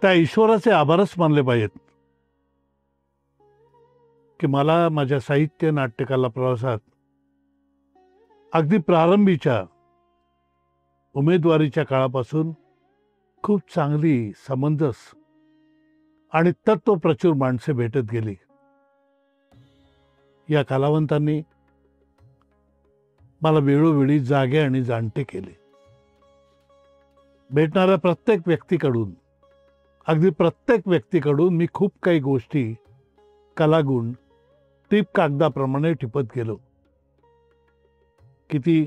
त्या ईश्वराचे आभारच मानले पाहिजेत की मला माझ्या साहित्य नाट्यकला प्रवासात अगदी प्रारंभीच्या उमेदवारीच्या काळापासून खूप चांगली समंजस आणि तत्वप्रचूर माणसे भेटत गेली. या कलावंतांनी मला वेळोवेळी जागे आणि जाणते केले. भेटणाऱ्या प्रत्येक व्यक्तीकडून मी खूप काही गोष्टी, कलागुण टीप कागदाप्रमाणे टिपत गेलो. किती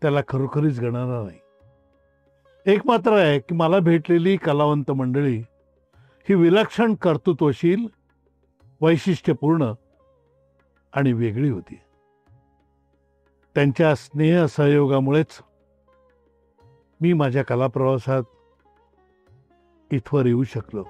त्याला खरोखरीच गणना नाही. एक मात्र आहे की मला भेटलेली कलावंत मंडळी ही विलक्षण, कर्तृत्वशील, वैशिष्ट्यपूर्ण आणि वेगळी होती. त्यांच्या स्नेह सहयोगामुळेच मी माझ्या कलाप्रवासात इथवर येऊ शकलो.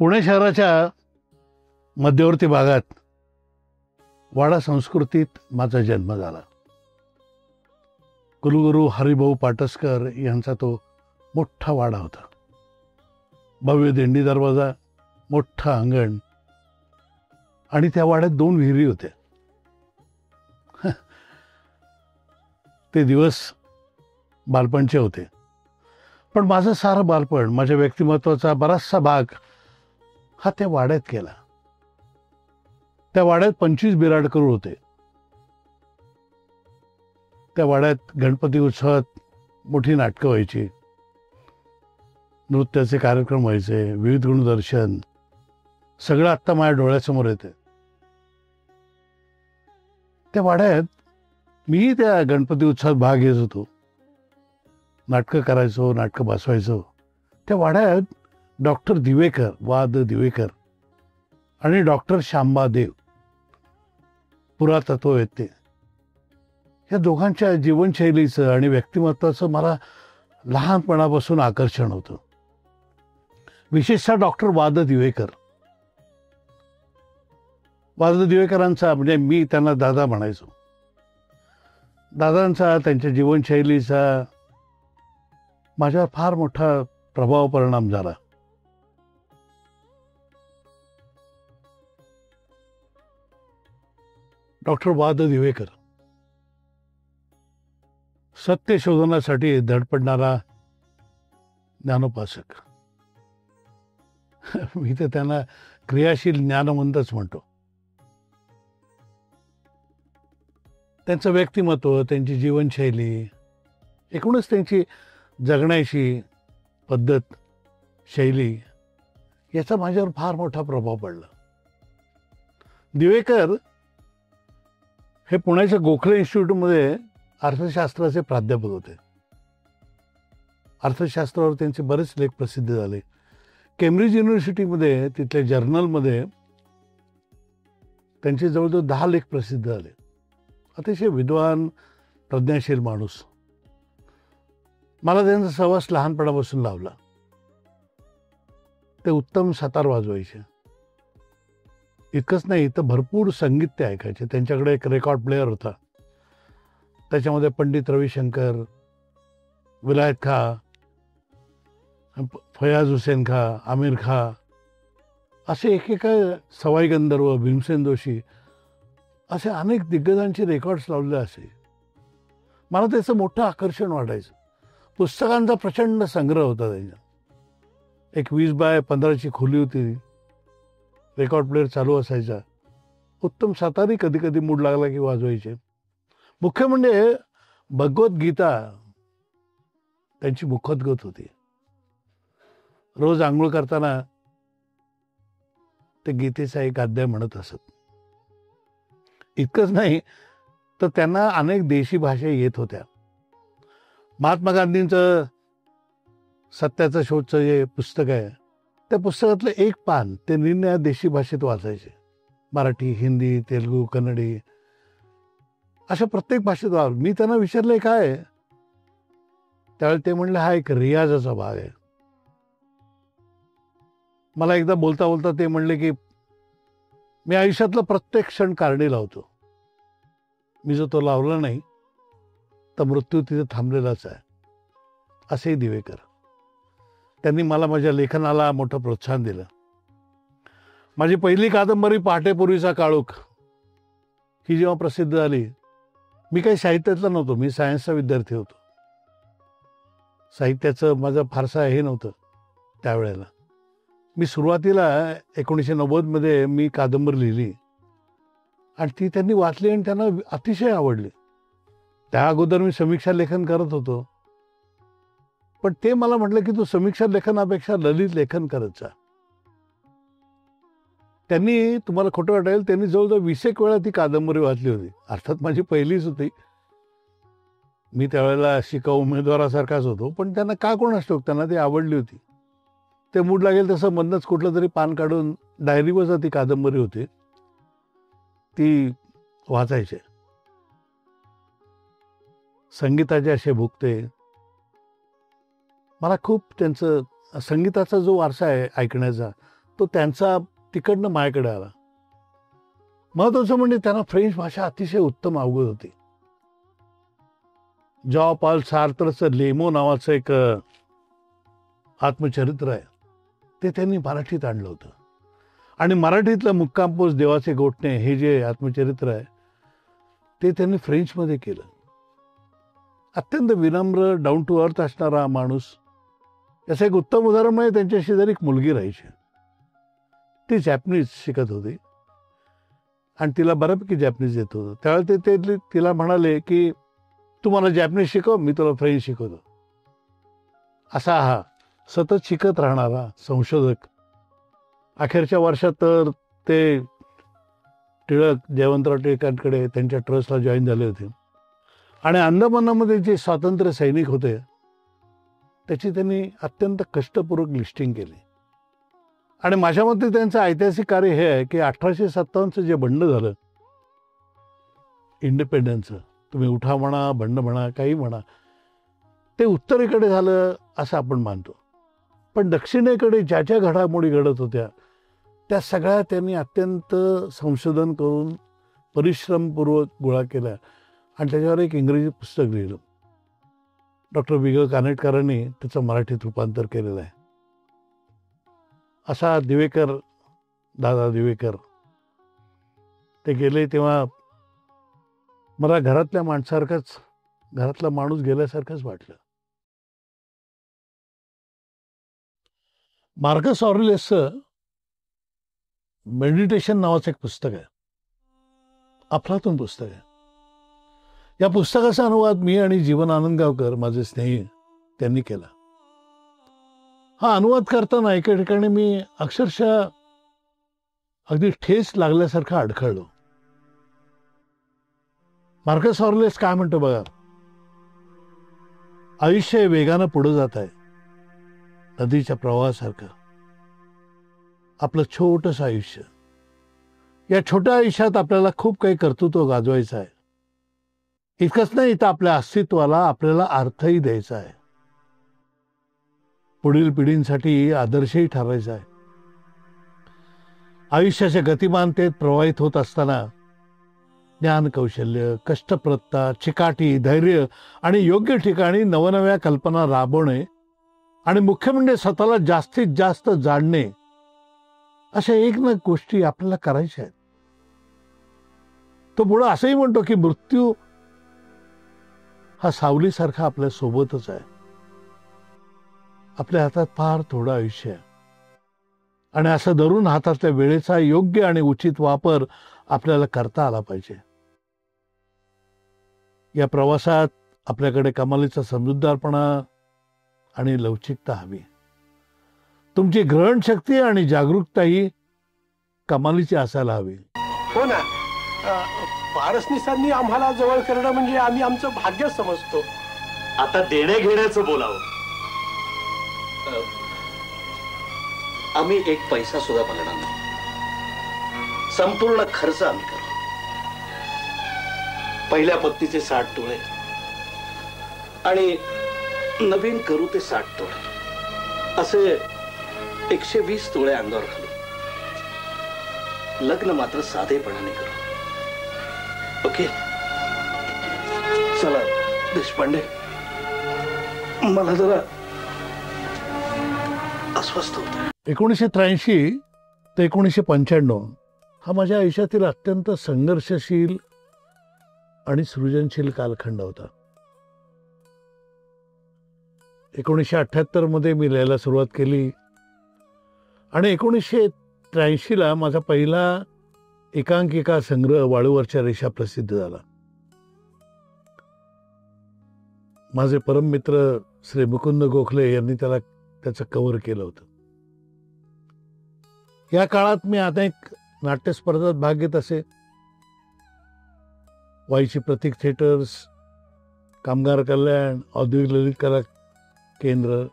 पुणे शहराच्या मध्यवर्ती भागात वाडा संस्कृतीत माझा जन्म झाला. कुलगुरू हरिभाऊ पाटसकर यांचा तो मोठा वाडा होता. भव्य दिंडी दरवाजा, मोठं अंगण आणि त्या वाड्यात 2 विहिरी होत्या. ते दिवस बालपणचे होते. पण माझं सारं बालपण, माझ्या व्यक्तिमत्वाचा बराचसा भाग हा त्या वाड्यात केला. त्या वाड्यात 25 बिराडकरू होते. त्या वाड्यात गणपती उत्सवात मोठी नाटकं व्हायची, नृत्याचे कार्यक्रम व्हायचे, विविध गुणदर्शन, सगळं आत्ता माझ्या डोळ्यासमोर येते. त्या वाड्यात मी त्या गणपती उत्सवात भाग घेत होतो, नाटकं करायचो, नाटकं बसवायचो. त्या वाड्यात डॉक्टर दिवेकर, वाद दिवेकर आणि डॉक्टर शांबा देव, पुरातत्ववेत्ते, या दोघांच्या जीवनशैलीचं आणि व्यक्तिमत्वाचं मला लहानपणापासून आकर्षण होतं. विशेषतः डॉक्टर वाद दिवेकरांचा, म्हणजे मी त्यांना दादा म्हणायचो, दादांचा, त्यांच्या जीवनशैलीचा माझ्यावर फार मोठा प्रभाव, परिणाम झाला. डॉक्टर वाद दिवेकर सत्य शोधण्यासाठी धडपडणारा ज्ञानोपासक. मी तर त्यांना क्रियाशील ज्ञानवंतच म्हणतो. त्यांचं व्यक्तिमत्व, त्यांची जीवनशैली, एकूणच त्यांची जगण्याची पद्धत, शैली, याचा माझ्यावर फार मोठा प्रभाव पडला. दिवेकर हे पुण्याच्या गोखले इन्स्टिट्यूटमध्ये अर्थशास्त्राचे प्राध्यापक होते. अर्थशास्त्रावर त्यांचे बरेच लेख प्रसिद्ध झाले. केम्ब्रिज युनिव्हर्सिटीमध्ये, तिथल्या जर्नलमध्ये त्यांचे जवळजवळ 10 लेख प्रसिद्ध झाले. अतिशय विद्वान, प्रज्ञाशील माणूस. मला त्यांचा सहवास लहानपणापासून लावला. ते उत्तम सतार वाजवायचे. इतकंच नाही, तर भरपूर संगीत ते ऐकायचे. त्यांच्याकडे एक रेकॉर्ड प्लेअर होता. त्याच्यामध्ये पंडित रविशंकर, विलायत खां, फयाज हुसेन खां, आमिर खां, असे एकेका, सवाई गंधर्व, भीमसेन जोशी, असे अनेक दिग्गजांचे रेकॉर्ड्स लावलेले असे. मला त्याचं मोठं आकर्षण वाटायचं. पुस्तकांचा प्रचंड संग्रह होता त्यांचा. एक 20x15ची खोली होती. रेकॉर्ड प्लेअर चालू असायचा. उत्तम सातारी कधी कधी मूड लागला की वाजवायचे. मुख्य म्हणजे भगवद्गीता त्यांची मुखोद्गत होती. रोज आंघोळ करताना ते गीतेचा एक अध्याय म्हणत असत. इतकंच नाही, तर त्यांना अनेक देशी भाषा येत होत्या. महात्मा गांधींचं सत्याचा शोधचं जे पुस्तक आहे, त्या पुस्तकातलं एक पान ते निरनिराळ्या देशी भाषेत वाचायचे. मराठी, हिंदी, तेलुगू, कन्नडी, अशा प्रत्येक भाषेत मी त्यांना विचारलंय काय, त्यावेळी ते म्हणले हा एक रियाजाचा भाग आहे. मला एकदा बोलता बोलता ते म्हणले की मी आयुष्यातला प्रत्येक क्षण कारणी लावतो. मी जर तो लावला नाही तर मृत्यू तिथे थांबलेलाच आहे. असेही दिवेकर. त्यांनी मला माझ्या लेखनाला मोठं प्रोत्साहन दिलं. माझी पहिली कादंबरी पहाटेपूर्वीचा काळोख ही जेव्हा प्रसिद्ध झाली, मी काही साहित्यातला नव्हतो, मी सायन्सचा विद्यार्थी होतो. साहित्याचं माझं फारसा हे नव्हतं त्यावेळेला. मी सुरुवातीला 1990 मी कादंबरी लिहिली आणि ती त्यांनी वाचली आणि त्यांना अतिशय आवडली. त्या अगोदर मी समीक्षा लेखन करत होतो, पण ते मला म्हटलं की तू समीक्षा लेखनापेक्षा ललित लेखन करत जा. त्यांनी, तुम्हाला खोटं वाटेल, त्यांनी जवळजवळ 20 वेळा ती कादंबरी वाचली होती. अर्थात माझी पहिलीच होती, मी त्यावेळेला शिकाऊ उमेदवारासारखाच होतो, पण त्यांना का कोणास ठाऊक त्यांना ती आवडली होती. ते मूड लागेल तसं मधनंच कुठलं तरी पान काढून डायरीवर ती कादंबरी होती ती वाचायचे. संगीताचे असे भुकते. मला खूप त्यांचं संगीताचा जो वारसा आहे ऐकण्याचा, तो त्यांचा तिकडनं माझ्याकडे आला. महत्वाचं म्हणजे त्यांना फ्रेंच भाषा अतिशय उत्तम अवगत होती. जॉ पॉल सार्त्रचं लेमो नावाचं एक आत्मचरित्र आहे, ते त्यांनी मराठीत आणलं होतं. आणि मराठीतलं मुक्कामपोस देवाचे गोठणे हे जे आत्मचरित्र आहे ते त्यांनी फ्रेंचमध्ये केलं. अत्यंत विनम्र, डाऊन टू अर्थ असणारा माणूस. याचं एक उत्तम उदाहरण म्हणजे त्यांच्या शेजारी एक मुलगी राहायची. ती जॅपनीज शिकत होती आणि तिला बऱ्यापैकी जॅपनीज येत होतं. त्यावेळेला ते तिला म्हणाले की तू मला जॅपनीज शिकव, मी तुला फ्रेंच शिकवतो. असा हा सतत शिकत राहणारा संशोधक. अखेरच्या वर्षात तर ते टिळक, जयवंतराव टिळकांकडे त्यांच्या ट्रस्टला जॉईन झाले होते आणि अंदमानामध्ये जे स्वातंत्र्य सैनिक होते त्याची त्यांनी अत्यंत कष्टपूर्वक लिस्टिंग केली. आणि माझ्या मते त्यांचं ऐतिहासिक कार्य हे आहे की 1857चं जे बंड झालं इंडिपेंडन्सचं, तुम्ही उठा म्हणा, बंड म्हणा, काही म्हणा, ते उत्तरेकडे झालं असं आपण मानतो. पण दक्षिणेकडे ज्या ज्या घडामोडी घडत होत्या त्या सगळ्या त्यांनी अत्यंत संशोधन करून परिश्रमपूर्वक गोळा केल्या आणि त्याच्यावर एक इंग्रजी पुस्तक लिहिलं. डॉक्टर विग कानेटकरांनी त्याचं मराठीत रूपांतर केलेलं आहे. असा दिवेकर, दादा दिवेकर. ते गेले तेव्हा मला घरातल्या माणसासारखंच, घरातला माणूस गेल्यासारखंच वाटलं. मार्कस ऑरेलियसचं मेडिटेशन नावाचं एक पुस्तक आहे, अफलातून पुस्तक आहे. या पुस्तकाचा अनुवाद मी आणि जीवन आनंदगावकर, माझे स्नेही, त्यांनी केला. हा अनुवाद करताना एका ठिकाणी मी अक्षरशः अगदी ठेच लागल्यासारखं अडखळलो. मार्कस ऑरेलियस काय म्हणतो बघा, आयुष्य वेगानं पुढे जात आहे, नदीच्या प्रवाहासारखं. आपलं छोटंसं आयुष्य, या छोट्या आयुष्यात आपल्याला खूप काही कर्तृत्व गाजवायचं आहे. इतकंच नाही, तर आपल्या अस्तित्वाला आपल्याला अर्थही द्यायचा आहे. पुढील पिढींसाठी आदर्शही ठरायचा आहे. आयुष्याच्या गतिमानतेत प्रवाहित होत असताना ज्ञान, कौशल्य, कष्टप्रत्ता, चिकाटी, धैर्य आणि योग्य ठिकाणी नवनव्या कल्पना राबवणे आणि मुख्य म्हणजे स्वतःला जास्तीत जास्त जाणणे, अशा एक ना गोष्टी आपल्याला करायच्या आहेत. तो पुढे असंही म्हणतो की मृत्यू हा सावलीसारखा आपल्या सोबतच आहे. आपल्या हातात फार थोडं आयुष्य आहे आणि असं धरून हातातल्या वेळेचा योग्य आणि उचित वापर आपल्याला करता आला पाहिजे. या प्रवासात आपल्याकडे कमालीचा समजूतदारपणा आणि लवचिकता हवी. तुमची ग्रहण शक्ती आणि जागरूकताही कमालीची असायला हवी. हो ना, पारसनीसांनी आम्हाला जवळ करणं म्हणजे आम्ही आमचं भाग्य समजतो. आता देणे घेण्याचं बोलावं. आम्ही एक पैसा सुद्धा मागणार नाही. संपूर्ण खर्च आम्ही करू. पहिल्या पत्नीचे 60 तोळे आणि नवीन करू ते 60 तोळे, असे 120 तोळे अंगावर घालू. लग्न मात्र साधेपणाने करू. ओके? चला देशपांडे, मला जरा अस्वस्थ होत. 1983 ते 1995 हा माझ्या आयुष्यातील अत्यंत संघर्षशील आणि सृजनशील कालखंड होता. 1978 मध्ये मी लिहायला सुरुवात केली आणि 1983 माझा पहिला एकांकिका संग्रह वाळूवरच्या रेषा प्रसिद्ध झाला. माझे परम मित्र श्री मुकुंद गोखले यांनी त्याचं कव्हर केलं होतं. या काळात मी अनेक नाट्यस्पर्धात भाग घेत असे. वाईची प्रतीक थिएटर्स, कामगार कल्याण, औद्योगिक ललित कला केंद्र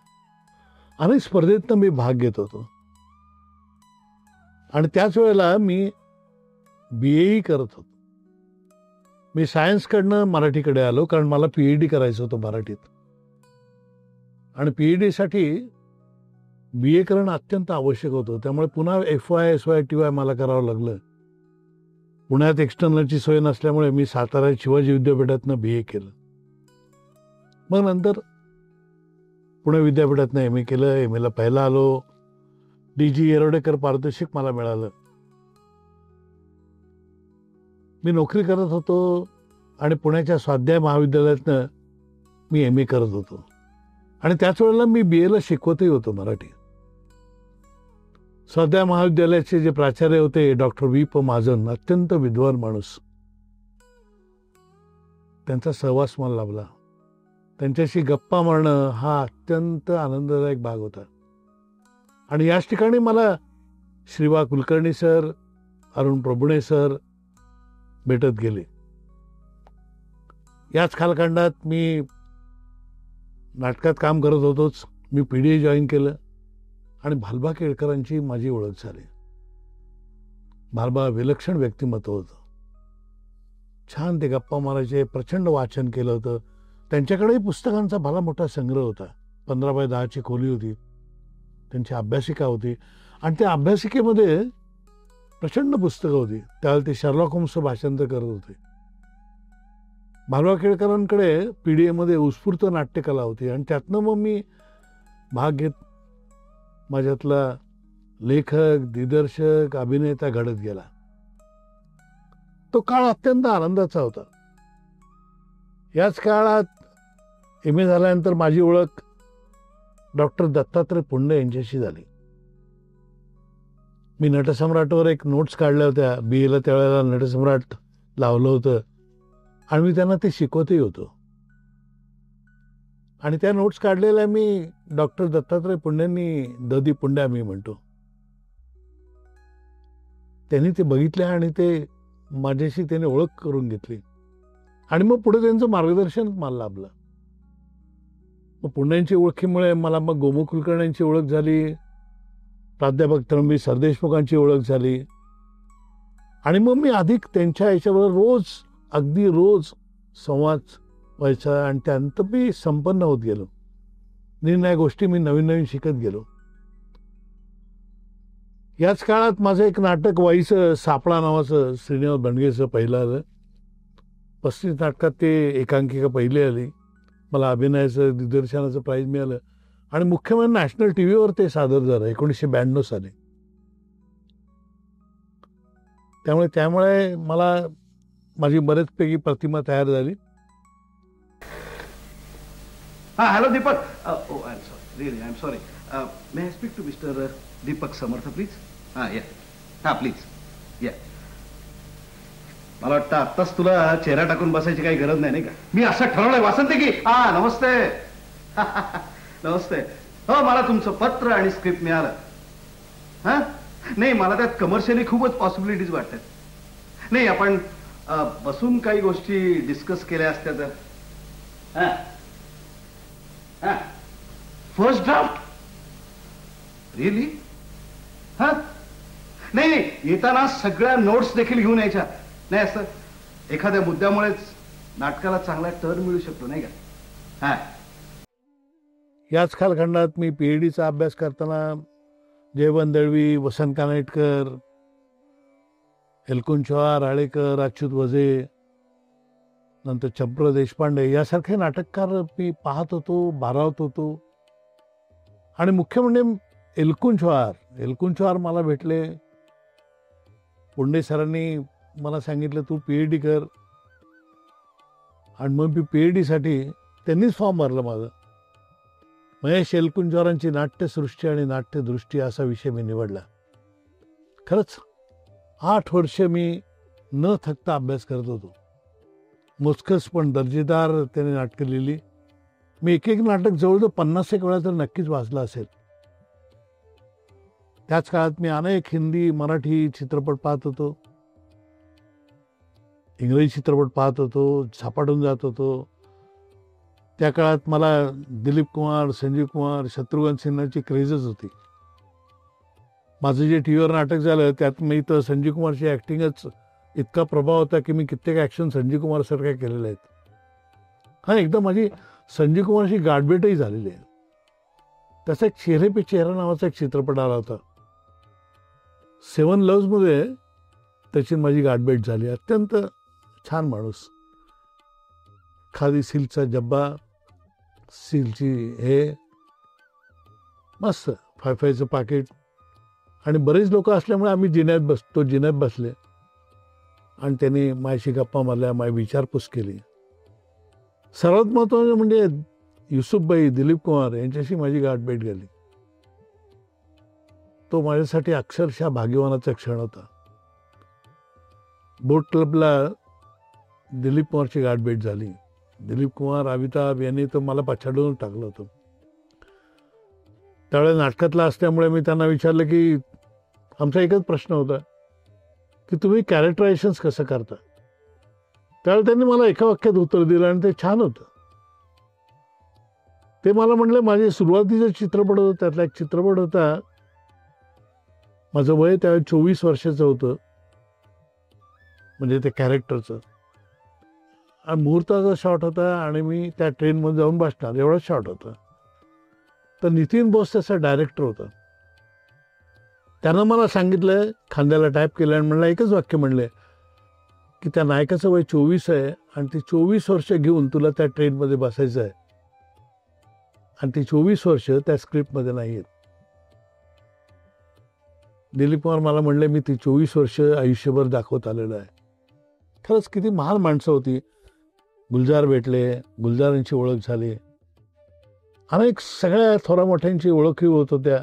अनेक स्पर्धेतनं मी भाग घेत होतो. आणि त्याच वेळेला मी BA करत होतो. मी सायन्सकडनं मराठीकडे आलो कारण मला PhD करायचं होतं मराठीत. आणि PhD साठी BA करणं अत्यंत आवश्यक होतं. त्यामुळे पुन्हा FY, SY, TY मला करावं लागलं. पुण्यात एक्सटर्नलची सोय नसल्यामुळे मी सातारा शिवाजी विद्यापीठातनं BA केलं. मग नंतर पुणे विद्यापीठातनं MA केलं. MA ला पहिला आलो. DG येरवडेकर पारितोषिक मला मिळालं. मी नोकरी करत होतो आणि पुण्याच्या स्वाध्याय महाविद्यालयातनं मी MA करत होतो. आणि त्याच वेळेला मी BA ला शिकवतही होतो मराठी. स्वाध्याय महाविद्यालयाचे जे प्राचार्य होते डॉक्टर V.P. महाजन, अत्यंत विद्वान माणूस. त्यांचा सहवास मला लाभला. त्यांच्याशी गप्पा मारणं हा अत्यंत आनंददायक भाग होता. आणि याच ठिकाणी मला श्रीवा कुलकर्णी सर, अरुण प्रभुणे सर भेटत गेले. याच कालखंडात मी नाटकात काम करत होतोच. मी PDA जॉईन केलं आणि भालबा केळकरांची माझी ओळख झाली. भालबा विलक्षण व्यक्तिमत्व होतं. छान ते गप्पा मारायचे. प्रचंड वाचन केलं होतं. त्यांच्याकडेही पुस्तकांचा भला मोठा संग्रह होता. 15x10 खोली होती. त्यांची अभ्यासिका होती आणि त्या अभ्यासिकेमध्ये प्रचंड पुस्तकं होती. त्यावेळेला ते शर्लॉक होम्सचं भाषांतर करत होते. भालबा केळकरांकडे PDA मध्ये उत्स्फूर्त नाट्यकला होती आणि त्यातनं मग मी भाग घेत माझ्यातला लेखक, दिग्दर्शक, अभिनेता घडत गेला. तो काळ अत्यंत आनंदाचा होता. याच काळात MA झाल्यानंतर माझी ओळख डॉक्टर दत्तात्रय पुंडे यांच्याशी झाली. मी नटसम्राटवर एक नोट्स काढल्या होत्या. BA ला त्यावेळेला नटसम्राट लावलं होतं आणि मी त्यांना ते शिकवतही होतो. आणि त्या नोट्स काढलेल्या मी डॉक्टर दत्तात्रय पुंडेंनी, ददी पुंडे आम्ही म्हणतो, त्यांनी ते बघितले आणि ते माझ्याशी त्याने ओळख करून घेतली. आणि मग पुढे त्यांचं मार्गदर्शन मला लाभलं. मग पुंड्यांची ओळखीमुळे मला मग गोमू कुलकर्ण्यांची ओळख झाली. प्राध्यापक तळंबी सरदेशमुखांची ओळख झाली. आणि मग मी अधिक त्यांच्या याच्याबरोबर अगदी रोज संवाद व्हायचा आणि त्यानंतर मी संपन्न होत गेलो. निर्णय गोष्टी मी नवीन नवीन शिकत गेलो. याच काळात माझं एक नाटक वाईचं सापळा नावाचं श्रीनिवास बंडगेचं पहिलं आलं. 35 नाटकात ते एकांकिका पहिली आली. मला अभिनयाचं, दिग्दर्शनाचं प्राईज मिळालं आणि मुख्य म्हणजे नॅशनल टीव्हीवर ते सादर झालं 1992 साली. त्यामुळे मला माझी बरेचपैकी प्रतिमा तयार झाली. Hello Deepak. I am sorry, really I am sorry. May I speak to mister Deepak Samarth please? Please या. मला वाटतं आत्ताच तुला चेहरा टाकून बसायची काही गरज नाही का? मी असं ठरवलंय वासंती की नमस्ते. नमस्ते. हो, मला तुमचं पत्र आणि स्क्रिप्ट मिळालं. नाही, मला त्यात कमर्शियली खूपच पॉसिबिलिटीज वाटतात. नाही, आपण बसून काही गोष्टी डिस्कस केल्या असत्या तर. First draft? रिअली? नाही, येताना सगळ्या नोट्स देखील घेऊन यायच्या. नाही, असं एखाद्या मुद्द्यामुळेच नाटकाला चांगला टर्न मिळू शकतो नाही का? याच कालखंडात मी PhDचा अभ्यास करताना जयवंत दळवी, वसंत कानेटकर एलकुंचवार, आळेकर, अच्युत वझे, नंतर चंप्र देशपांडे यासारखे नाटककार मी पाहत होतो, भारावत होतो. आणि मुख्य म्हणजे एलकुंचवार मला भेटले. पुंडे सरांनी मला सांगितलं तू PhD कर. आणि मग मी PhD साठी त्यांनीच फॉर्म भरलं माझं. महेश एलकुंचवारांची नाट्यसृष्टी आणि नाट्यदृष्टी असा विषय मी निवडला. खरंच 8 वर्ष मी न थकता अभ्यास करत होतो. मोजकच पण दर्जेदार त्याने नाटकं लिहिली. मी एक नाटक जवळजवळ 50 वेळा तर नक्कीच वाचलं असेल. त्याच काळात मी अनेक हिंदी, मराठी चित्रपट पाहत होतो, इंग्रजी चित्रपट पाहत होतो, झपाटून जात होतो. त्या काळात मला दिलीप कुमार, संजीव कुमार, शत्रुघ्न सिन्हाची क्रेजच होती. माझं जे टीव्हीवर नाटक झालं त्यात मी तर संजीव कुमारची ॲक्टिंगच इतका प्रभाव होता की मी कित्येक ॲक्शन संजीव कुमार सारख्या केलेल्या आहेत. हा एकदा माझी संजीव कुमारशी गाठभेटही झालेली आहे. त्याचा एक चेहरे पे चेहरा नावाचा एक चित्रपट आला होता. 7 लव्हमध्ये त्याची माझी गाठभेट झाली. अत्यंत छान माणूस. खादी सिल्कचा जब्बा, सिल्कची हे मस्त, 5-5चं पाकिट. आणि बरेच लोक असल्यामुळे आम्ही जिन्यात बसले आणि त्यांनी माझ्याशी गप्पा मारल्या, माझी विचारपूस केली. सर्वात महत्त्वाचं म्हणजे युसुफभाई, दिलीप कुमार यांच्याशी माझी गाठभेट झाली. तो माझ्यासाठी अक्षरशः भाग्यवानाचा क्षण होता. बोट क्लबला दिलीप कुमारची गाठभेट झाली. दिलीप कुमार, अमिताभ यांनी तर मला पछाडून टाकलं होतं. त्यावेळेला नाटकातला असल्यामुळे मी त्यांना विचारलं की आमचा एकच प्रश्न होता की तुम्ही कॅरेक्टरायझेशन्स कसं करता. त्यावेळेला त्यांनी मला एका वाक्यात उत्तर दिलं आणि ते छान होतं. ते मला म्हटलं माझे सुरुवातीचा चित्रपट होता, त्यातला एक चित्रपट होता, माझं वय त्यावेळेस 24 वर्षाचं होतं, म्हणजे ते कॅरेक्टरचं. आणि मुहूर्ताचा शॉट होता आणि मी त्या ट्रेनमध्ये जाऊन बसणार एवढाच शॉट होता. तर नितीन बोस त्याचा डायरेक्टर होता. त्यानं मला सांगितलं, खांद्याला टॅप केलं आणि म्हणलं एकच वाक्य म्हणले की त्या नायकाचं वय 24 आहे आणि ती 24 वर्ष घेऊन तुला त्या ट्रेनमध्ये बसायचं आहे आणि ती 24 वर्ष त्या स्क्रिप्टमध्ये नाही आहेत. दिलीप कुमार मला म्हणले मी ती 24 वर्ष आयुष्यभर दाखवत आलेलं आहे. खरंच किती महान माणसं होती. गुलजार भेटले, गुलजारांची ओळख झाली, अनेक सगळ्या थोरा मोठ्यांची ओळखही होत होत्या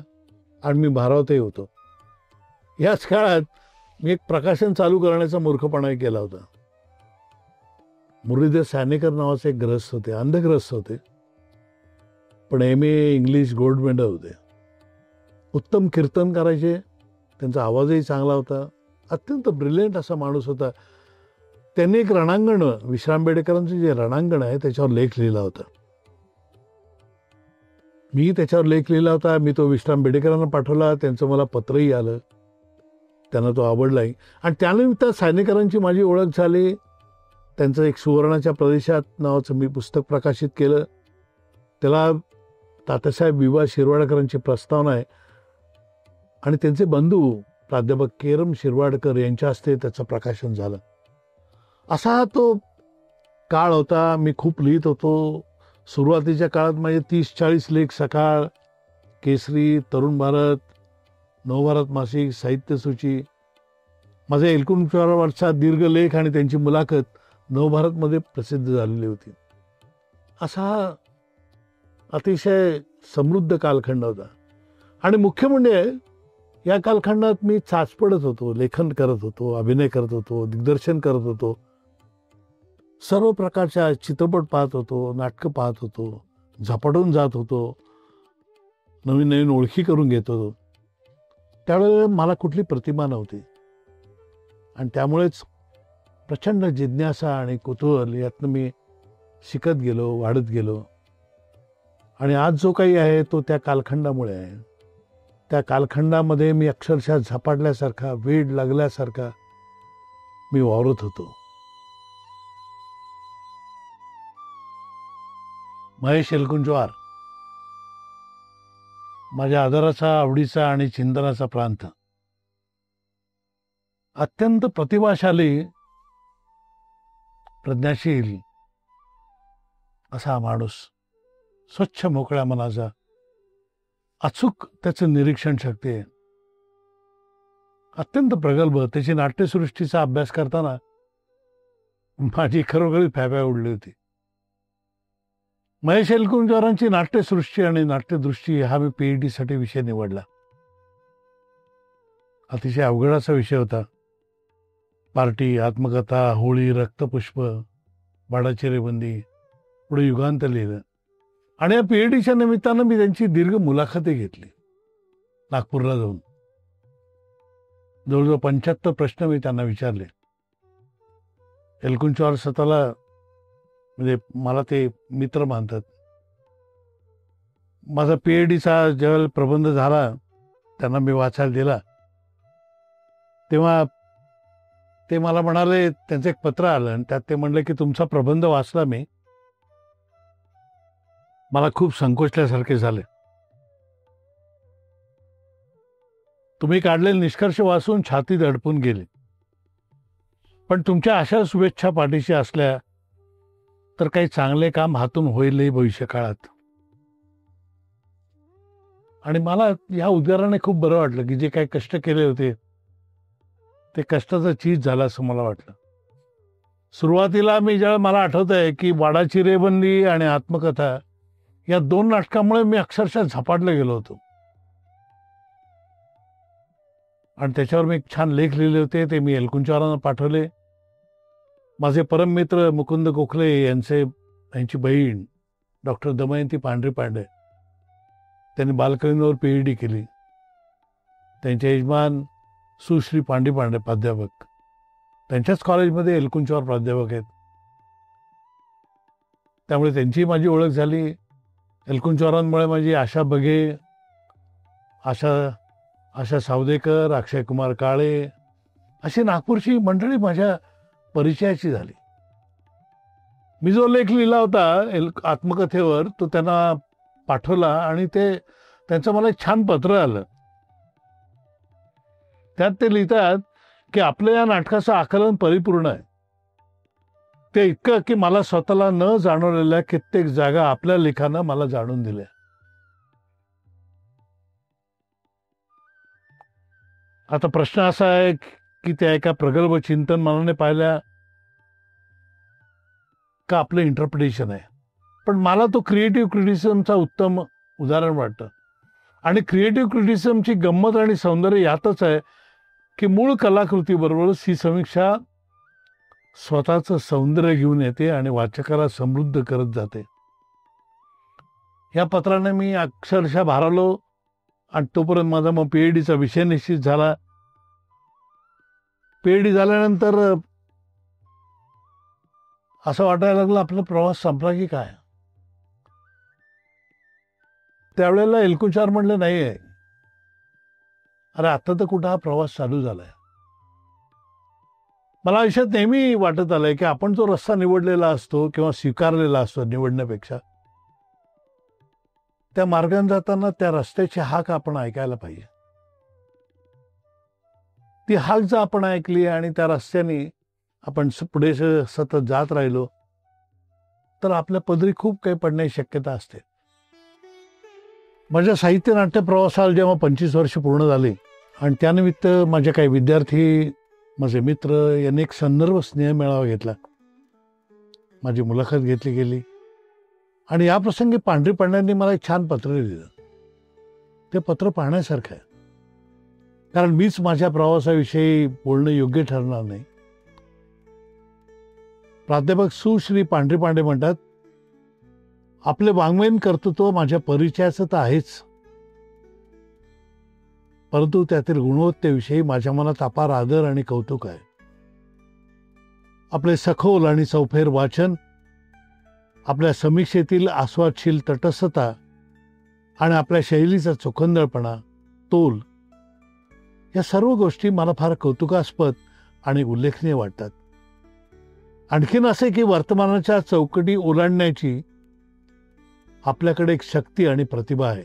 आणि मी भारावतही होतो. याच काळात मी एक प्रकाशन चालू करण्याचा मूर्खपणाही केला होता. मुरलीधर सानेकर नावाचे एक ग्रस्त होते, अंधग्रस्त होते, पण MA इंग्लिश गोल्ड मेडल होते. उत्तम कीर्तन करायचे, त्यांचा आवाजही चांगला होता, अत्यंत ब्रिलियंट असा माणूस होता. त्यांनी एक रणांगण, विश्राम बेडेकरांचं जे रणांगण आहे त्याच्यावर लेख लिहिला होता. मी त्याच्यावर लेख लिहिला होता. मी तो विश्राम बेडेकरांना पाठवला. त्यांचं मला पत्रही आलं, त्यांना तो आवडलाही. आणि त्यानिमित्त सानेकरांची माझी ओळख झाली. त्यांचं एक सुवर्णाच्या प्रदेशात नावाचं मी पुस्तक प्रकाशित केलं. त्याला तात्यासाहेब विवा शिरवाडकरांची प्रस्तावना आहे आणि त्यांचे बंधू प्राध्यापक केरम शिरवाडकर यांच्या हस्ते त्याचं प्रकाशन झालं. असा तो काळ होता. मी खूप लिहित होतो. सुरुवातीच्या काळात माझे 30-40 लेख सकाळ, केसरी, तरुण भारत, नवभारत मासिक, साहित्यसूची, माझा एलकुंचवारावरचा दीर्घ लेख आणि त्यांची मुलाखत नवभारतमध्ये प्रसिद्ध झालेली होती. असा अतिशय समृद्ध कालखंड होता. आणि मुख्य म्हणजे या कालखंडात मी चाचपडत होतो, लेखन करत होतो, अभिनय करत होतो, दिग्दर्शन करत होतो, सर्व प्रकारच्या चित्रपट पाहत होतो, नाटकं पाहत होतो, झपाटून जात होतो, नवीन नवीन ओळखी करून घेत होतो. त्यावेळेला मला कुठली प्रतिमा नव्हती आणि त्यामुळेच प्रचंड जिज्ञासा आणि कुतूहल यातनं मी शिकत गेलो, वाढत गेलो. आणि आज जो काही आहे तो त्या कालखंडामुळे आहे. त्या कालखंडामध्ये मी अक्षरशः झपाटल्यासारखा, वेड लागल्यासारखा मी वावरत होतो. महेश एलकुंचवार माझ्या आदराचा, आवडीचा आणि चिंतनाचा प्रांत. अत्यंत प्रतिभाशाली, प्रज्ञाशील असा माणूस, स्वच्छ मोकळ्या मनाचा, अचूक त्याचं निरीक्षण शक्ती आहे, अत्यंत प्रगल्भ. त्याची नाट्यसृष्टीचा अभ्यास करताना माझी खरोखरी फॅफ्या उडली होती. महेश एलकुंचवारांची नाट्यसृष्टी आणि नाट्यदृष्टी हा मी PhD साठी विषय निवडला. अतिशय अवघडाचा विषय होता. पार्टी, आत्मकथा, होळी, रक्तपुष्प, बाडाचिरेबंदी, पुढे युगांत लिहिलं. आणि या PhDच्या निमित्तानं मी त्यांची दीर्घ मुलाखती घेतली नागपूरला जाऊन. जवळजवळ 75 प्रश्न मी त्यांना विचारले. एलकुंचवार स्वतःला म्हणजे मला ते मित्र मानतात. माझा PhDचा ज्यावेळेला प्रबंध झाला त्यांना मी वाचायला दिला, तेव्हा ते मला म्हणाले, त्यांचं एक पत्र आलं आणि त्यात ते म्हणले की तुमचा प्रबंध वाचला मी, मला खूप संकोचल्यासारखे झाले. तुम्ही काढलेले निष्कर्ष वाचून छाती दडपून गेली. पण तुमच्या अशा शुभेच्छा पाठीशी असल्या तर काही चांगले काम हातून होईलही भविष्य काळात. आणि मला या उद्गाराने खूप बरं वाटलं की जे काही कष्ट केले होते ते कष्टाचं चीज झालं असं मला वाटलं. सुरुवातीला मी ज्यावेळेला मला आठवत आहे की वाडाचिरेबंदी आणि आत्मकथा या 2 नाटकामुळे मी अक्षरशः झपाटलं गेलो होतो. आणि त्याच्यावर मी एक छान लेख लिहिले होते, ते मी एलकुंचवारांना पाठवले. माझे परममित्र मुकुंद गोखले यांची बहीण डॉक्टर दमयंती पांढरी पांडे, त्यांनी बालकवींवर PhD केली. त्यांचे यजमान सुश्री पांढरी पांडे प्राध्यापक, त्यांच्याच कॉलेजमध्ये एलकुंचवार प्राध्यापक आहेत. त्यामुळे त्यांची माझी ओळख झाली. एलकुंचवारांमुळे माझी आशा बघे, आशा सावदेकर, अक्षय कुमार काळे अशी नागपूरची मंडळी माझ्या परिचयाची झाली. मी जो लेख लिहिला होता आत्मकथेवर तो त्यांना पाठवला आणि त्यांचं मला एक छान पत्र आलं. त्यात ते लिहितात की आपलं या नाटकाचं आकलन परिपूर्ण आहे. ते इतकं की मला स्वतःला न जाणवलेल्या कित्येक जागा आपल्या लेखानं मला जाणून दिल्या. आता प्रश्न असा आहे की त्या एका प्रगल्भ चिंतन मनाने पाहिल्या का आपलं इंटरप्रिटेशन आहे. पण मला तो क्रिएटिव्ह क्रिटिसिझमचा उत्तम उदाहरण वाटतं. आणि क्रिएटिव्ह क्रिटिसिझमची गंमत आणि सौंदर्य यातच आहे की मूळ कलाकृतीबरोबरच ही समीक्षा स्वतःचं सौंदर्य घेऊन येते आणि वाचकाला समृद्ध करत जाते. या पत्राने मी अक्षरशः भारावलो आणि तोपर्यंत माझा मग PhDचा विषय निश्चित झाला. PhD झाल्यानंतर असं वाटायला लागलं आपला प्रवास संपला की काय. त्यावेळेला एलकुंचवार म्हणले नाही आहे, अरे आता तर कुठं हा प्रवास चालू झालाय. मला आयुष्यात नेहमी वाटत आलंय की आपण जो रस्ता निवडलेला असतो किंवा स्वीकारलेला असतो निवडण्यापेक्षा, त्या मार्गाने जाताना त्या रस्त्याची हाक आपण ऐकायला पाहिजे. ती हाक जर आपण ऐकली आणि त्या रस्त्याने आपण पुढे सतत जात राहिलो तर आपल्या पदरी खूप काही पडण्याची शक्यता असते. माझ्या साहित्य नाट्य प्रवासाला जेव्हा 25 वर्ष पूर्ण झाली आणि त्यानिमित्त माझे काही विद्यार्थी, माझे मित्र यांनी एक संदर्भ स्नेह मेळावा घेतला. माझी मुलाखत घेतली गेली आणि या प्रसंगी पांढरी पांड्यांनी मला एक छान पत्र लिहिलं. ते पत्र पाहण्यासारखं आहे, कारण मीच माझ्या प्रवासाविषयी बोलणं योग्य ठरणार नाही. प्राध्यापक सुश्री पांढरी पांडे म्हणतात, आपले वाङ्मयीन कर्तृत्व माझ्या परिचयाचं तर आहेच, परंतु त्यातील गुणवत्तेविषयी माझ्या मनात अपार आदर आणि कौतुक आहे. आपले सखोल आणि चौफेर वाचन, आपल्या समीक्षेतील आस्वादशील तटस्थता आणि आपल्या शैलीचा चोखंदळपणा, तोल, या सर्व गोष्टी मला फार कौतुकास्पद आणि उल्लेखनीय वाटतात. आणखीन असे की वर्तमानाच्या चौकटी ओलांडण्याची आपल्याकडे एक शक्ती आणि प्रतिभा आहे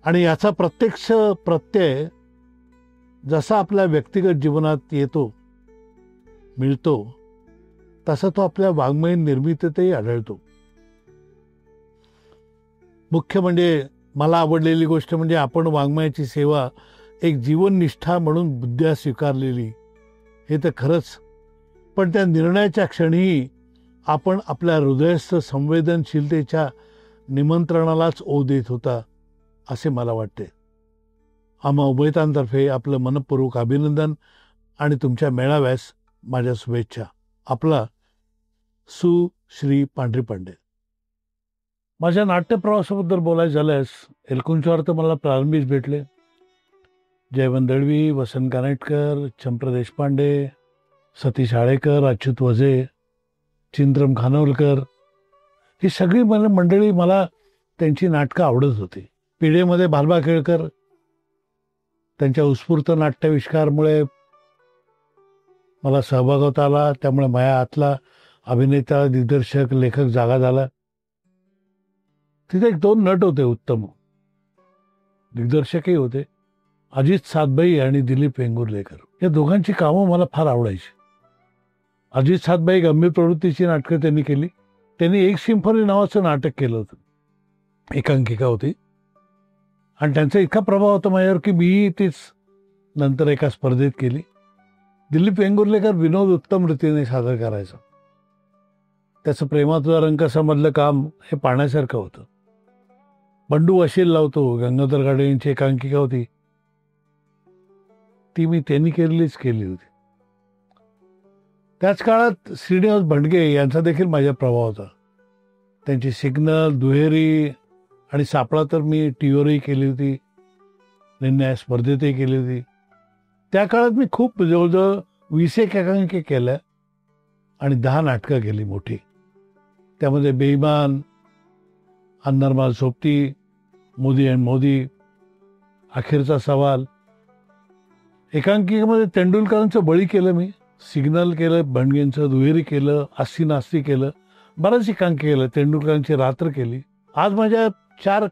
आणि याचा प्रत्यक्ष प्रत्यय जसा आपल्या व्यक्तिगत जीवनात येतो, मिळतो, तसा तो आपल्या वाङ्मयीन निर्मितीतही आढळतो. मुख्य म्हणजे मला आवडलेली गोष्ट म्हणजे आपण वाङ्मयाची सेवा एक जीवननिष्ठा म्हणून बुद्ध्या स्वीकारलेली, हे तर खरंच. पण त्या निर्णयाच्या क्षणीही आपण आपल्या हृदयस्थ संवेदनशीलतेच्या निमंत्रणालाच ओ देत होता, असे मला वाटते. आम्हा उभयतांतर्फे आपलं मनपूर्वक अभिनंदन आणि तुमच्या मेळाव्यास माझ्या शुभेच्छा. आपला श्री पांढरी पांडे. माझ्या नाट्यप्रवासाबद्दल बोलायचं झाल्यास एलकुंचवार तर मला प्रारंभीच भेटले. जयवंत दळवी, वसंत कानेटकर, चंप्र देशपांडे, सतीश आळेकर, अच्युत वझे, चिंद्रम खानोलकर, ही सगळी मंडळी मला त्यांची नाटकं आवडत होती. पिढेमध्ये भालबा केळकर, त्यांच्या उत्स्फूर्त नाट्याविष्कारामुळे मला सहभाग होता आला. त्यामुळे माझ्या आतला अभिनेता, दिग्दर्शक, लेखक जागा झाला. तिथे एक 2 नट होते उत्तम, दिग्दर्शकही होते, अजित सातभाई आणि दिलीप वेंगुर्लेकर. या दोघांची कामं मला फार आवडायची. अजित सातभाई गंभीर प्रवृत्तीची नाटकं त्यांनी केली. त्यांनी एक सिम्फनी नावाचं नाटक केलं होतं, एकांकिका होती, आणि त्यांचा इतका प्रभाव होता माझ्यावर की मी तीच नंतर एका स्पर्धेत केली. दिलीप वेंगुर्लेकर विनोद उत्तम रीतीने सादर करायचा. त्याचं प्रेमातुझा रंगकसामधलं काम हे पाहण्यासारखं होतं. बंडू वशील लावतो, गंगाधर गाडे यांची एकांकिका होती, ती मी त्यांनी केली होती. त्याच काळात श्रीनिवास भंडगे यांचा देखील माझ्या प्रभाव होता. त्यांची सिग्नल, दुहेरी आणि सापळा तर मी टीव्हीवरही केली होती, निर्णय स्पर्धेतही केली होती. त्या काळात मी खूप जवळजवळ 20 एकांकिका केल्या आणि 10 नाटकं केली मोठी. त्यामध्ये बेईमान, अंदरमाल सोबती, मोदी अँड मोदी, अखेरचा सवाल. एकांकिकेमध्ये तेंडुलकरांचं बळी केलं मी, सिग्नल केलं, भंडगेंचं दुहेरी केलं, अस्सी नास्ती केलं, बरंच एकांकिका केलं, तेंडुलकरांची रात्र केली. आज माझ्या 4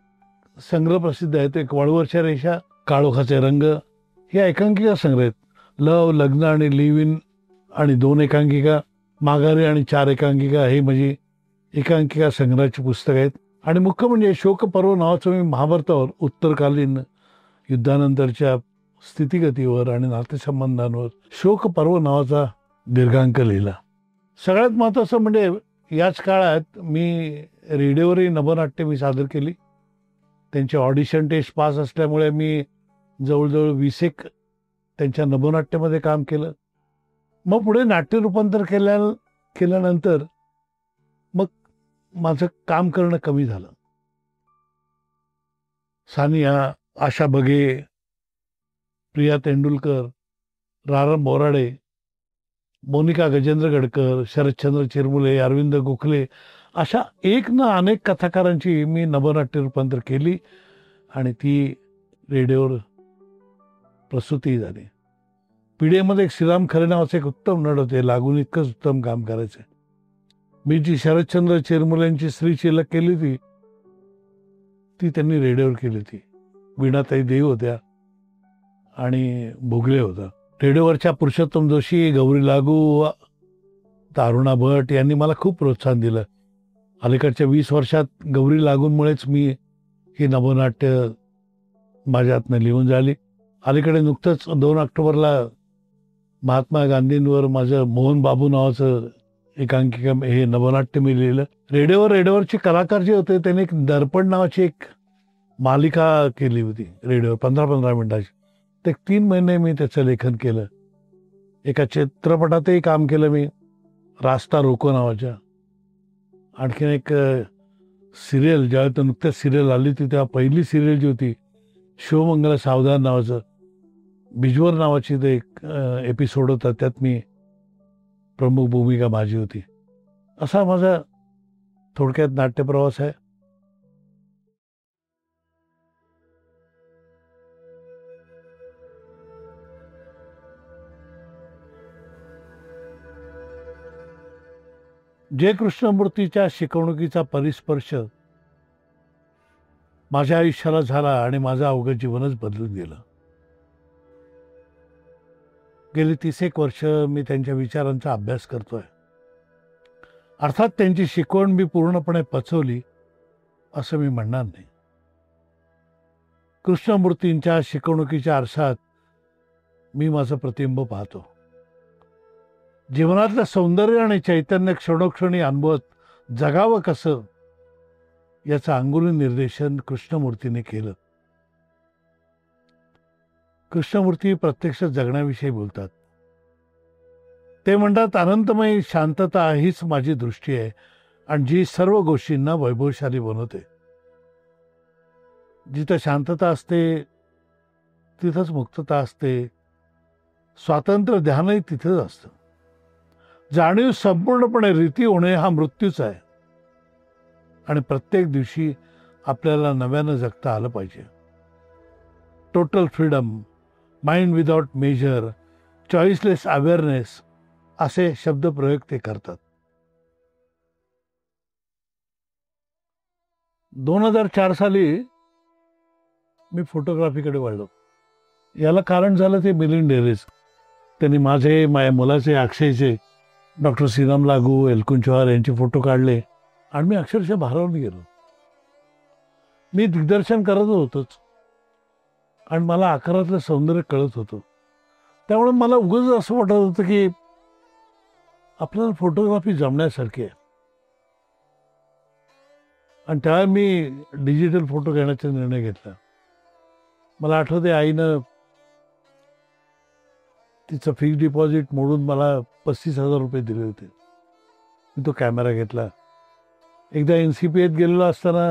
संग्रह प्रसिद्ध आहेत. एक वळवरच्या रेषा, काळोखाचे रंग, ह्या एकांकिका संग्रह आहेत. लव, लग्न आणि लिव्ह इन आणि 2 एकांकिका, माघारी आणि 4 एकांकिका, हे म्हणजे एकांकिका संग्रहाची पुस्तक आहेत. आणि मुख्य म्हणजे शोकपर्व नावाचं मी महाभारतावर, उत्तरकालीन युद्धानंतरच्या स्थितिगतीवर आणि नातेसंबंधांवर शोकपर्व नावाचा दीर्घांक लिहिला. सगळ्यात महत्त्वाचं म्हणजे याच काळात मी रेडिओवरही नभोनाट्य मी सादर केली. त्यांचे ऑडिशन टेस्ट पास असल्यामुळे मी जवळजवळ 20 त्यांच्या नभोनाट्यामध्ये काम केलं. मग पुढे नाट्य रूपांतर केल्यानंतर मग माझं काम करणं कमी झालं. सानिया, आशा बघे, प्रिया तेंडुलकर, रारम बोराडे, मोनिका गजेंद्र गडकर, शरदचंद्र चिरमुले, अरविंद गोखले, अशा एक ना अनेक कथाकारांची मी नभोनाट्य रूपांतर केली आणि ती रेडिओवर प्रस्तुती झाली. पिढीमध्ये एक श्रीराम खरे नावाचे एक उत्तम नट होते, लागून इतकंच उत्तम काम करायचे. मी जी शरदचंद्र चिरमुलेंची स्त्री चिलक केली होती, ती त्यांनी रेडिओवर केली होती. वीणाताई देव होत्या आणि भोगले होता. रेडिओवरच्या पुरुषोत्तम जोशी, गौरी लागू, अरुणा भट यांनी मला खूप प्रोत्साहन दिलं. अलीकडच्या 20 वर्षात गौरी लागूंमुळेच मी ही नभोनाट्य माझ्या हातनं लिहून झाली. अलीकडे नुकतंच 2 ऑक्टोबरला महात्मा गांधींवर माझं मोहन बाबू नावाचं एकांकिका, हे नभोनाट्य मी लिहिलं. रेडिओवरचे कलाकार जे होते त्यांनी एक दर्पण नावाची एक मालिका केली होती रेडिओवर, 15-15 मिनिटाची. ते 3 महिने मी त्याचं लेखन केलं. एका चित्रपटातही काम केलं मी, रास्ता रोको नावाच्या. आणखीन एक सिरियल, ज्यावेळेस नुकत्याच सिरियल आली होती तेव्हा पहिली सिरियल जी होती, शिवमंगल सावधान नावाचं, बिजवर नावाची ते एक एपिसोड होता, त्यात मी प्रमुख भूमिका माझी होती. असा माझा थोडक्यात नाट्यप्रवास आहे. जय कृष्णमूर्तीच्या शिकवणुकीचा परिस्पर्श माझ्या आयुष्याला झाला आणि माझं अवघं जीवनच बदलून गेलं. गेली 30 वर्ष मी त्यांच्या विचारांचा अभ्यास करतोय. अर्थात त्यांची शिकवण मी पूर्णपणे पचवली असं मी म्हणणार नाही. कृष्णमूर्तींच्या शिकवणुकीच्या आरशात मी माझं प्रतिबिंब पाहतो. जीवनातलं सौंदर्य आणि चैतन्य क्षणोक्षणी अनुभवत जगावं कसं याचं अंगुली निर्देशन कृष्णमूर्तीने केलं. कृष्णमूर्ती प्रत्यक्ष जगण्याविषयी बोलतात. ते म्हणतात, अनंतमय शांतता हीच माझी दृष्टी आहे आणि जी सर्व गोष्टींना वैभवशाली बनवते. जिथं शांतता असते तिथंच मुक्तता असते. स्वातंत्र्य ध्यानही तिथंच असतं. जाणीव संपूर्णपणे रीती होणे हा मृत्यूच आहे आणि प्रत्येक दिवशी आपल्याला नव्यानं जगता आलं पाहिजे. Total freedom, mind without measure, choiceless awareness असे शब्दप्रयोग ते करतात. 2004 साली मी फोटोग्राफीकडे वळलो. याला कारण झालं ते मिलिंद डेरेस. त्यांनी माझे, माझ्या मुलाचे, अक्षयचे, डॉक्टर श्रीराम लागू, एलकुंच चौहार यांचे फोटो काढले आणि मी अक्षरशः भारावून गेलो. मी दिग्दर्शन करत होतोच आणि मला आकारातलं सौंदर्य कळत होतं. त्यामुळे मला उगाच असं वाटत होतं की आपल्याला फोटोग्राफी जमण्यासारखी आहे. आणि त्यावेळी मी डिजिटल फोटो घेण्याचा निर्णय घेतला. मला आठवते आईनं तिचं फिक्स डिपॉझिट मोडून मला 35,000 रुपये दिले होते. मी तो कॅमेरा घेतला. एकदा NCPAत गेलेलो असताना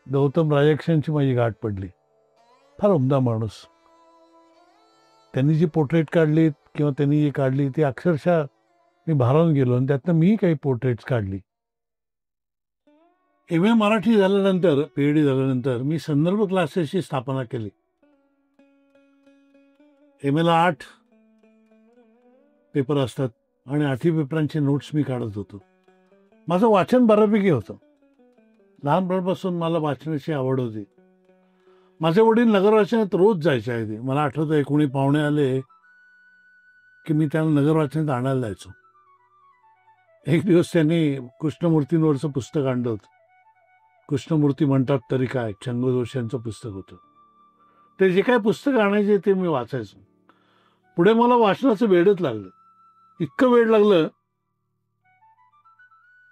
गौतम राजक्षांची माझी गाठ पडली. फार उमदा माणूस. त्यांनी जी पोर्ट्रेट काढली किंवा त्यांनी जी काढली ती अक्षरशः मी भारावून गेलो आणि त्यातनं मीही काही पोर्ट्रेट्स काढली. MA मराठी झाल्यानंतर, PhD झाल्यानंतर मी संदर्भ क्लासेसची स्थापना केली. MAला 8 पेपर असतात आणि 8ही पेपरांचे नोट्स मी काढत होतो. माझं वाचन बऱ्यापैकी होतं. लहानपणापासून मला वाचनाची आवड होती. माझे वडील नगरवाचनात रोज जायचे आहे. मला आठवतं कोणी पाहुणे आले की मी त्यांना नगरवाचनात आणायला जायचो. एक दिवस त्यांनी कृष्णमूर्तींवरचं पुस्तक आणलं होतं. कृष्णमूर्ती म्हणतात तरी काय, छंगू जोशी यांचं पुस्तक होतं. ते जे काय पुस्तक आणायचे ते मी वाचायचो. पुढे मला वाचनाचं वेडच लागलं. इतकं वेड लागलं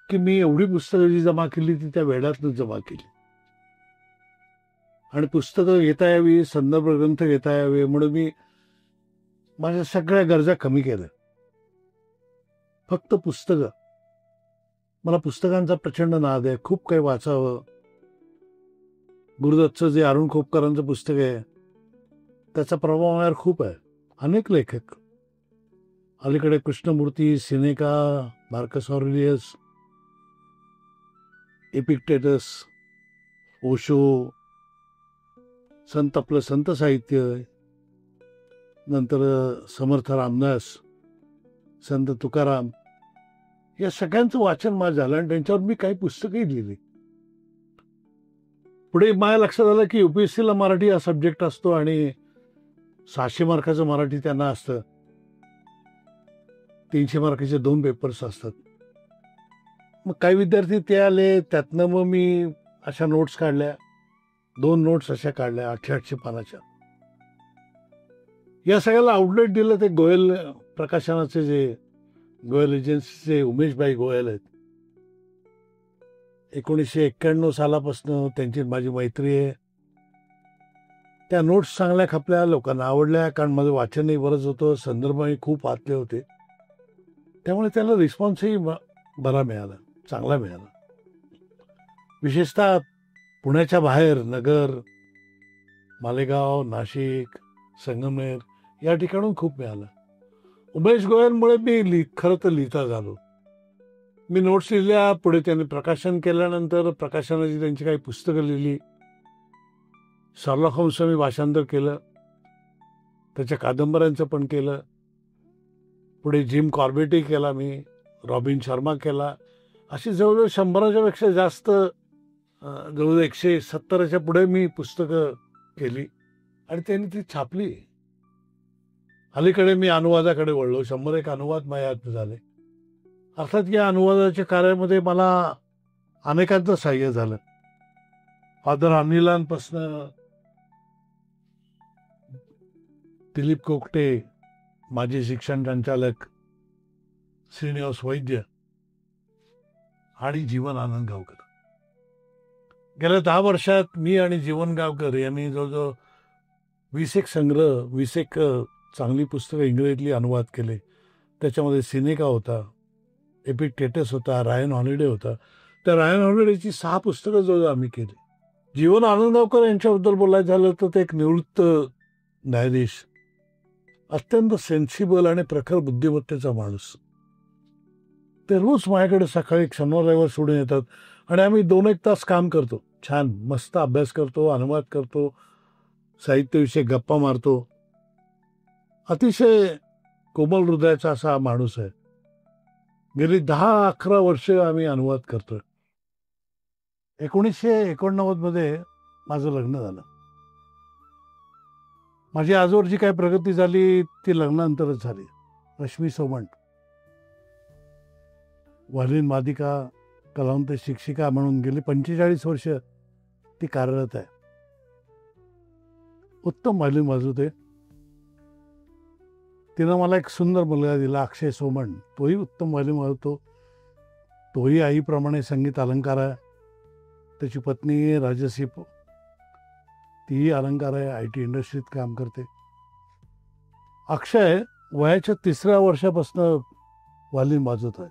की मी एवढी पुस्तकं जी जमा केली ती त्या वेडातनं जमा केली. आणि पुस्तकं घेता यावी, संदर्भ ग्रंथ घेता यावे म्हणून मी माझ्या सगळ्या गरजा कमी केल्या. फक्त पुस्तकं. मला पुस्तकांचा प्रचंड नाद आहे. खूप काही वाचावं. गुरुदत्तचं जे अरुण खोपकरांचं पुस्तक आहे त्याचा प्रभाव माझ्यावर खूप आहे. अनेक लेखक, अलीकडे Krishnamurthy, Seneca, Marcus Aurelius, Epictetus, Osho, आपलं संत साहित्य, नंतर समर्थ रामदास, संत तुकाराम, या सगळ्यांचं वाचन माझं झालं आणि त्यांच्यावर मी काही पुस्तकही लिहिली. पुढे माझ्या लक्षात आलं की UPSCला मराठी हा सब्जेक्ट असतो आणि 600 मार्काचं मराठी त्यांना असतं. 300 मार्काचे 2 पेपर्स असतात. मग काही विद्यार्थी ते आले, त्यातनं मग मी अशा नोट्स काढल्या. 2 नोट्स अशा काढल्या 800 पानाच्या. या सगळ्याला आउटलेट दिलं ते गोयल प्रकाशनाचे, जे गोयल एजन्सीचे उमेशभाई गोयल आहेत. 1991 सालापासून त्यांची माझी मैत्री आहे. त्या नोट्स चांगल्या खपल्या, लोकांना आवडल्या, कारण माझं वाचनही बरंच होतं, संदर्भही खूप वाचले होते. त्यामुळे त्याला रिस्पॉन्सही बरा मिळाला, चांगला मिळाला. विशेषतः पुण्याच्या बाहेर नगर, मालेगाव, नाशिक, संगमनेर या ठिकाणून खूप मिळालं. उमेश गोयलमुळे मी खरं तर लिहिता झालो. मी नोट्स लिहिल्या. पुढे त्यांनी प्रकाशन केल्यानंतर प्रकाशनाची त्यांची काही पुस्तकं लिहिली. शर्लॉक होम्सचं मी भाषांतर केलं. त्याच्या कादंबऱ्यांचं पण केलं. पुढे जिम कॉर्बेटही केला मी, रॉबिन शर्मा केला. अशी जवळजवळ 100च्या पेक्षा जास्त, जवळजवळ 170च्या पुढे मी पुस्तकं केली आणि त्यांनी ती छापली. अलीकडे मी अनुवादाकडे वळलो. 101 अनुवाद माझ्या हाती झाले. अर्थात या अनुवादाच्या कार्यामध्ये मला अनेकांचं सहाय्य झालं. फादर अनिलांपासनं दिलीप कोकटे, माजी शिक्षण संचालक श्रीनिवास वैद्य आणि जीवन आनंद गावकर. गेल्या 10 वर्षात मी आणि जीवन गावकर यांनी जवळजवळ 20 संग्रह, 20 चांगली पुस्तकं इंग्रजीतली अनुवाद केले. त्याच्यामध्ये सिनेका होता, एपिक्टेटस होता, रायन हॉलिडे होता. त्या रायन हॉलिडेची 6 पुस्तकं जवळ आम्ही केली. जीवन आनंद गावकर यांच्याबद्दल बोलायचं झालं तर ते एक निवृत्त न्यायाधीश, अत्यंत सेन्सिबल आणि प्रखर बुद्धिमत्तेचा माणूस. ते रोज माझ्याकडे सकाळी शनिवार रविवार सोडून येतात आणि आम्ही 2-1 तास काम करतो. छान मस्त अभ्यास करतो, अनुवाद करतो, साहित्याविषयी गप्पा मारतो. अतिशय कोमल हृदयाचा असा हा माणूस आहे. गेली 10-11 वर्ष आम्ही अनुवाद करतोय. 1989 मध्ये माझं लग्न झालं. माझी आजवर जी काही प्रगती झाली ती लग्नानंतरच झाली. रश्मी सोमण व्हायोलिन वादिका, कलावंत शिक्षिका म्हणून गेली 45 वर्ष ती कार्यरत आहे. उत्तम व्हायोलिन वाजवते. तिनं मला एक सुंदर मुलगा दिला, अक्षय सोमण. तोही उत्तम व्हायोलिन वाजवतो. तोही आईप्रमाणे संगीत अलंकार आहे. त्याची पत्नी राजश्री, तीही अलंकार आहे, IT इंडस्ट्रीत काम करते. अक्षय वयाच्या 3ऱ्या वर्षापासून व्हायोलिन वाजवत आहे.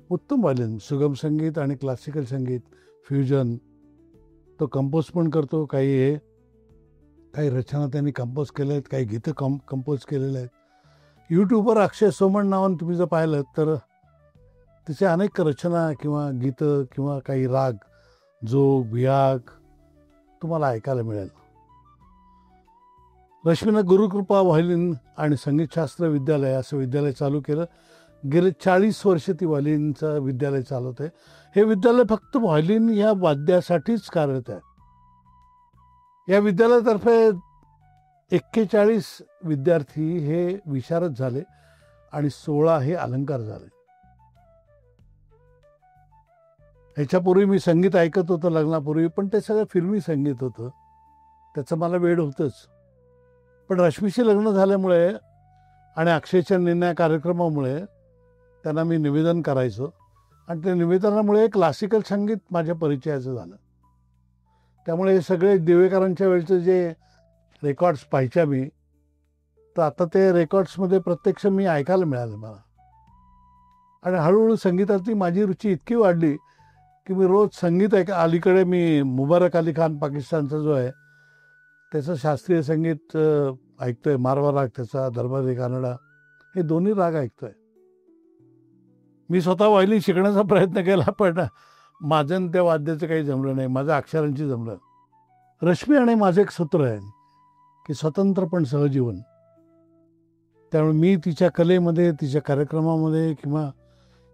उत्तम व्हायोलिन, सुगम संगीत आणि क्लासिकल संगीत, फ्युजन. तो कंपोज पण करतो. काही रचना त्यांनी कंपोज केल्या आहेत, काही गीतं कंपोज केलेले आहेत. यूट्यूबवर अक्षय सोमण नावानं तुम्ही जर पाहिलं तर तिचे अनेक रचना किंवा गीतं किंवा काही राग, जोग, वियाग तुम्हाला ऐकायला मिळेल. रश्मीनं गुरुकृपा व्हायोलिन आणि संगीतशास्त्र विद्यालय असं विद्यालय चालू केलं. गेले 40 वर्ष ती व्हायोलिनचं विद्यालय चालवत आहे. हे विद्यालय फक्त व्हायोलिन या वाद्यासाठीच कार्यरत आहे. या विद्यालयातर्फे 41 विद्यार्थी हे विशारद झाले आणि 16 हे अलंकार झाले. ह्याच्यापूर्वी मी संगीत ऐकत होतो लग्नापूर्वी, पण ते सगळं फिल्मी संगीत होतं. त्याचं मला वेड होतंच. पण रश्मीशी लग्न झाल्यामुळे आणि अक्षयच्या निर्णय कार्यक्रमामुळे त्यांना मी निवेदन करायचो आणि त्या निवेदनामुळे क्लासिकल संगीत माझ्या परिचयाचं झालं. त्यामुळे हे सगळे दिवेकरांच्या वेळचे जे रेकॉर्ड्स पाहायच्या मी, तर आता ते रेकॉर्ड्समध्ये प्रत्यक्ष मी ऐकायला मिळालं मला. आणि हळूहळू संगीतातली माझी रुची इतकी वाढली की मी रोज संगीत अलीकडे मी मुबारक अली खान पाकिस्तानचा जो आहे त्याचं शास्त्रीय संगीत ऐकतोय. मारवा राग त्याचा, दरबारी कानडा, हे दोन्ही राग ऐकतोय. मी स्वतः व्हायोलिन शिकण्याचा प्रयत्न केला, पण माझं त्या वाद्याचं काही जमलं नाही, माझं अक्षरांची जमलं. रश्मी आणि माझं एक सूत्र आहे की स्वतंत्र पण सहजीवन. त्यामुळे मी तिच्या कलेमध्ये, तिच्या कार्यक्रमामध्ये किंवा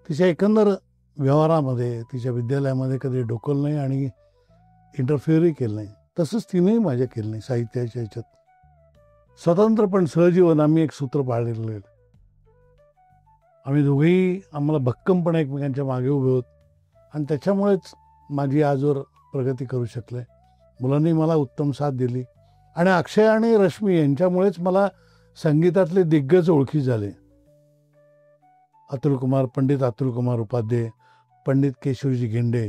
तिच्या एकंदर व्यवहारामध्ये, तिच्या विद्यालयामध्ये कधी डोकलं नाही आणि इंटरफिअरही केलं नाही. तसंच तिनेही माझ्या केलं नाही. साहित्याच्या ह्याच्यात स्वतंत्र पण सहजीवन आम्ही एक सूत्र पाळलेलं आहे. आम्ही दोघेही आम्हाला भक्कमपणे एकमेकांच्या मागे उभे होत आणि त्याच्यामुळेच माझी आजवर प्रगती करू शकले. मुलांनी मला उत्तम साथ दिली आणि अक्षय आणि रश्मी यांच्यामुळेच मला संगीतातले दिग्गज ओळखी झाले. पंडित अतुल कुमार उपाध्ये, पंडित केशवजी गेंडे,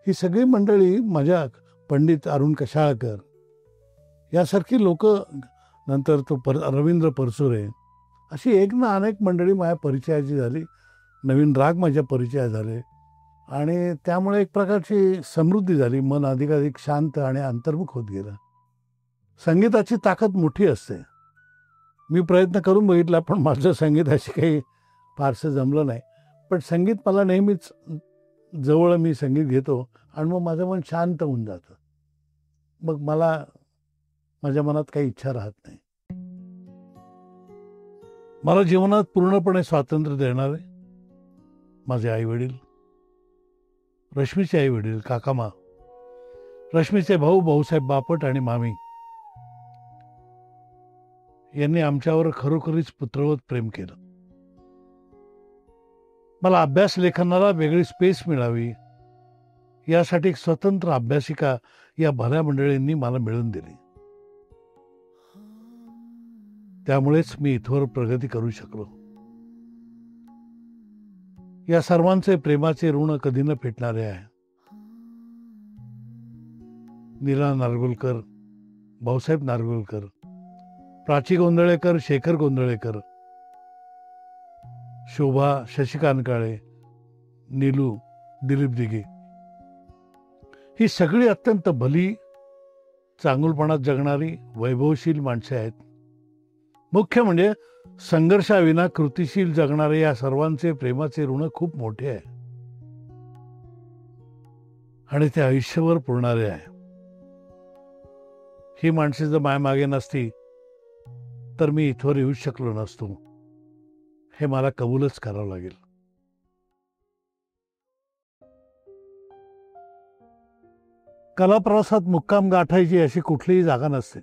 ही सगळी मंडळी, माझ्या पंडित अरुण कशाळकर यासारखी लोक, नंतर तो रवींद्र परसुरे, अशी एक ना अनेक मंडळी माझ्या परिचयाची झाली. नवीन राग माझ्या परिचयात झाले आणि त्यामुळे एक प्रकारची समृद्धी झाली. मन अधिकाधिक शांत आणि अंतर्मुख होत गेलं. संगीताची ताकद मोठी असते. मी प्रयत्न करून बघितला, पण माझं संगीताशी काही फारसं जमलं नाही. पण संगीत मला नेहमीच जवळ, मी संगीत घेतो आणि मग माझं मन शांत होऊन जातं. मग मला माझ्या मनात काही इच्छा राहत नाही. मला जीवनात पूर्णपणे स्वातंत्र्य देणारे माझे आई वडील, रश्मीचे आई वडील, काकामा, रश्मीचे भाऊ भाऊसाहेब बापट आणि मामी, यांनी आमच्यावर खरोखरीच पुत्रवत प्रेम केलं. मला अभ्यास लेखनाला वेगळी स्पेस मिळावी यासाठी एक स्वतंत्र अभ्यासिका या भल्या मंडळींनी मला मिळवून दिली. त्यामुळेच मी इथवर प्रगती करू शकलो. या सर्वांचे प्रेमाचे ऋण कधी न फेटणारे आहे. नीला नारगोलकर, भाऊसाहेब नारगोलकर, प्राची गोंधळेकर, शेखर गोंधळेकर, शोभा, शशिकांत काळे, नीलू, दिलीप दिघे ही सगळी अत्यंत भली, चांगुलपणात जगणारी, वैभवशील माणसे आहेत. मुख्य म्हणजे संघर्षाविना कृतिशील जगणारे या सर्वांचे प्रेमाचे ऋण खूप मोठे आहे आणि ते आयुष्यभर पुरणारे आहे. ही माणसे जर मागे नसती तर मी इथवर येऊ शकलो नसतो, हे मला कबूलच करावं लागेल. कलाप्रवासात मुक्काम गाठायची अशी कुठलीही जागा नसते.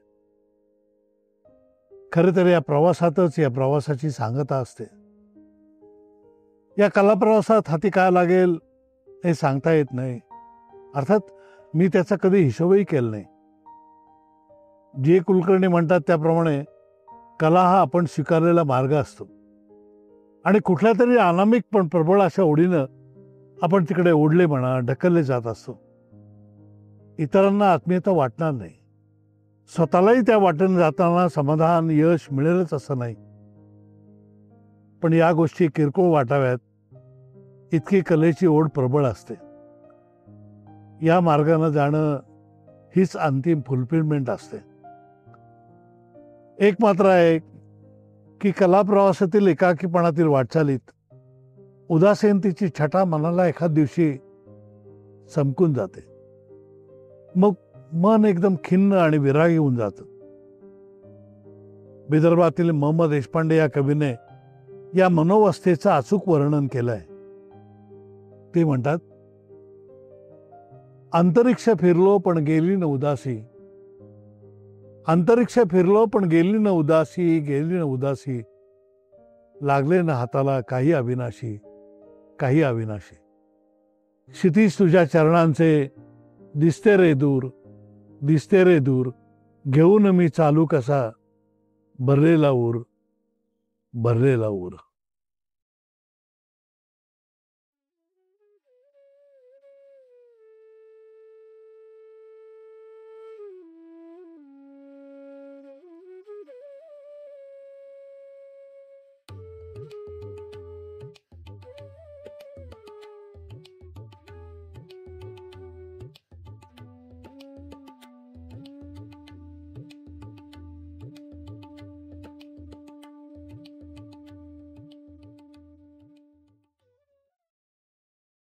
खरे तर या प्रवासातच या प्रवासाची सांगता असते. या कलाप्रवासात हाती काय लागेल हे सांगता येत नाही. अर्थात मी त्याचा कधी हिशोबही केला नाही. जे कुलकर्णी म्हणतात त्याप्रमाणे कला हा आपण स्वीकारलेला मार्ग असतो आणि कुठल्या तरी अनामिक पण प्रबळ अशा ओढीनं आपण तिकडे ओढले म्हणा, ढकलले जात असतो. इतरांना आत्मीयता वाटणार नाही. स्वतःलाही त्या वाटेने जाताना समाधान, यश मिळेलच असं नाही. पण या गोष्टी किरकोळ वाटाव्यात इतकी कलेची ओढ प्रबळ असते. या मार्गाने जाणं हीच अंतिम फुलफिलमेंट असते. एक मात्र आहे की कलाप्रवासातील एकाकीपणातील वाटचालीत उदासीनतेची छटा मनाला एखाद दिवशी चमकून जाते. मग मन एकदम खिन्न आणि विरागी होऊन जातं. विदर्भातील म. देशपांडे या कवीने या मनोवस्थेचं अचूक वर्णन केलंय. ते म्हणतात, अंतरिक्ष फिरलो पण गेली न उदासी, अंतरिक्ष फिरलो पण गेली न उदासी, गेली न उदासी, लागले न हाताला काही अविनाशी, काही अविनाशी. क्षितिज तुझ्या चरणांचे दिसते रे दूर, दिसते रे दूर, घेऊन मी चालू कसा, भरलेला ऊर, भरलेला ऊर.